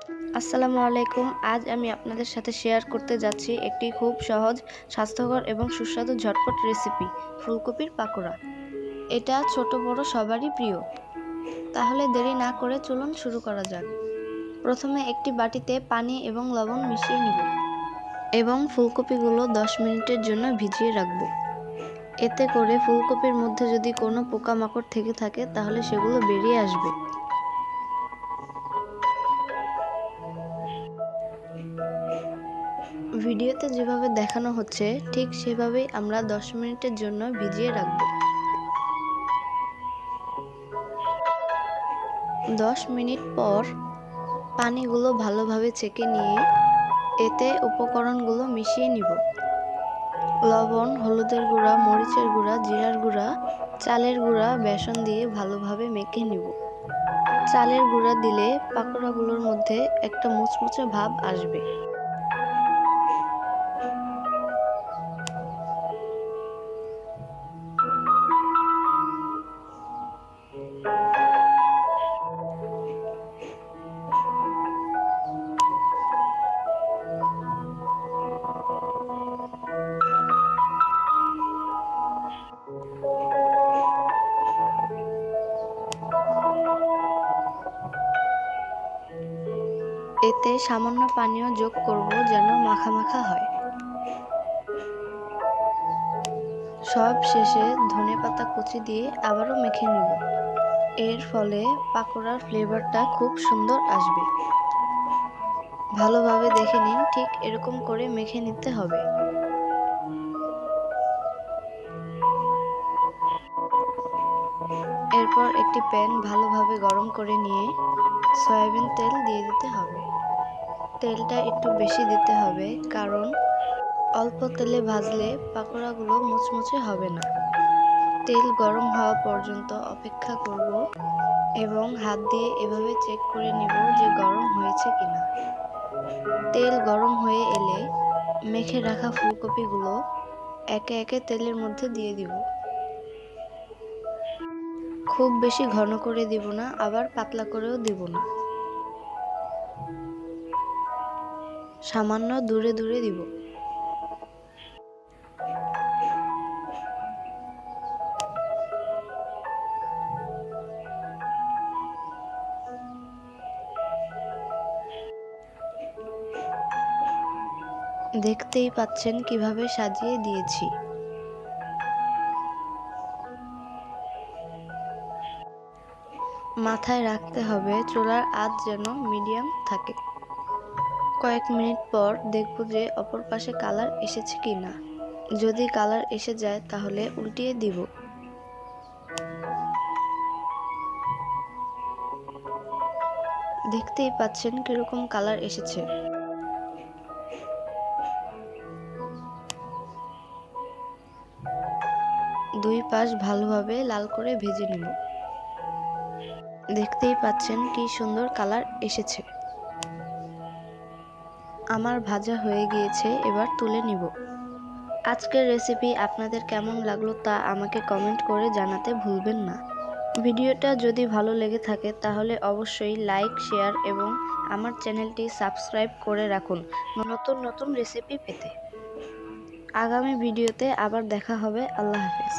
আসসালামু আলাইকুম। আজ আমি আপনাদের সাথে শেয়ার করতে যাচ্ছি একটি খুব সহজ, স্বাস্থ্যকর এবং সুস্বাদু ঝটপট রেসিপি, ফুলকপির পাকোড়া। এটা ছোট বড় সবারই প্রিয়। তাহলে দেরি না করে চলুন শুরু করা যাক। প্রথমে একটি বাটিতে পানি এবং লবণ মিশিয়ে নিব এবং ফুলকপিগুলো 10 মিনিটের জন্য ভিজিয়ে রাখব। এতে করে ফুলকপির মধ্যে যদি কোনো পোকামাকড় থেকে থাকে তাহলে সেগুলো বেরিয়ে আসবে। ভিডিওতে যেভাবে দেখানো হচ্ছে ঠিক সেভাবেই আমরা 10 মিনিটের জন্য ভিজিয়ে রাখব। 10 মিনিট পর পানিগুলো ভালোভাবে ছেঁকে নিয়ে এতে উপকরণগুলো মিশিয়ে নিব। লবণ, হলুদের গুঁড়া, মরিচের গুঁড়া, জিরার গুঁড়া, চালের গুঁড়া, বেসন দিয়ে ভালোভাবে মেখে নিব। চালের গুঁড়া দিলে পাকোড়াগুলোর মধ্যে একটা মুচমুচে ভাব আসবে। এতে সামান্য পানিও যোগ করব যেন মাখা মাখা হয়। সব শেষে ধনেপাতা কুচি দিয়ে আবারও মেখে নিব। এর ফলে পাকোড়ার ফ্লেভারটা খুব সুন্দর আসবে। ভালোভাবে দেখে নিন, ঠিক এরকম করে মেখে নিতে হবে। এরপর একটি প্যান ভালোভাবে গরম করে নিয়ে সয়াবিন তেল দিয়ে দিতে হবে। তেলটা একটু বেশি দিতে হবে, কারণ অল্প তেলে ভাজলে পাকোড়াগুলো মুচমুচে হবে না। তেল গরম হওয়া পর্যন্ত অপেক্ষা করব এবং হাত দিয়ে এভাবে চেক করে নিব যে গরম হয়েছে কিনা। তেল গরম হয়ে এলে মেখে রাখা ফুলকপিগুলো একে একে তেলের মধ্যে দিয়ে দিব। খুব বেশি ঘন করে দিব না, আবার পাতলা করেও দিব না। সামান্য দূরে দূরে দিব। দেখতেই পাচ্ছেন কিভাবে সাজিয়ে দিয়েছি। মাথায় রাখতে হবে চুলার আঁচ যেন মিডিয়াম থাকে। কয়েক মিনিট পর দেখব যে অপর পাশে কালার এসেছে কিনা। যদি কালার এসে যায় তাহলে উল্টিয়ে দিব। দেখতেই পাচ্ছেন কিরকম কালার এসেছে। দুই পাশ ভালোভাবে লাল করে ভেজে নিব। দেখতেই পাচ্ছেন কি সুন্দর কালার এসেছে। আমার ভাজা হয়ে গিয়েছে, এবার তুলে নিব। আজকের রেসিপি আপনাদের কেমন লাগলো তা আমাকে কমেন্ট করে জানাতে ভুলবেন না। ভিডিওটা যদি ভালো লেগে থাকে তাহলে অবশ্যই লাইক, শেয়ার এবং আমার চ্যানেলটি সাবস্ক্রাইব করে রাখুন নতুন নতুন রেসিপি পেতে। আগামী ভিডিওতে আবার দেখা হবে। আল্লাহ হাফেজ।